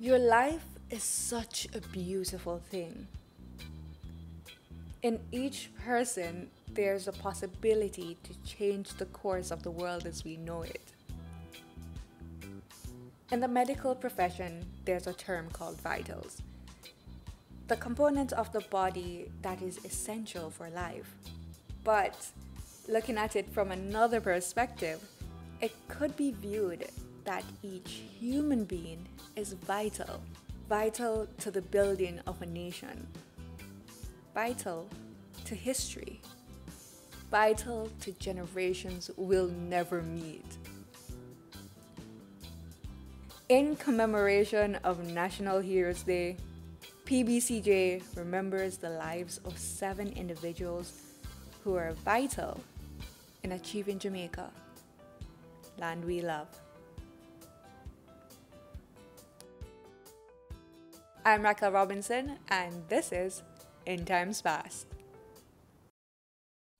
Your life is such a beautiful thing. In each person, there's a possibility to change the course of the world as we know it. In the medical profession, there's a term called vitals, the component of the body that is essential for life. But looking at it from another perspective, it could be viewed that each human being is vital to the building of a nation, vital to history, vital to generations we'll never meet. In commemoration of National Heroes Day, PBCJ remembers the lives of 7 individuals who are vital in achieving Jamaica, land we love. I'm Raquel Robinson, and this is In Times Past.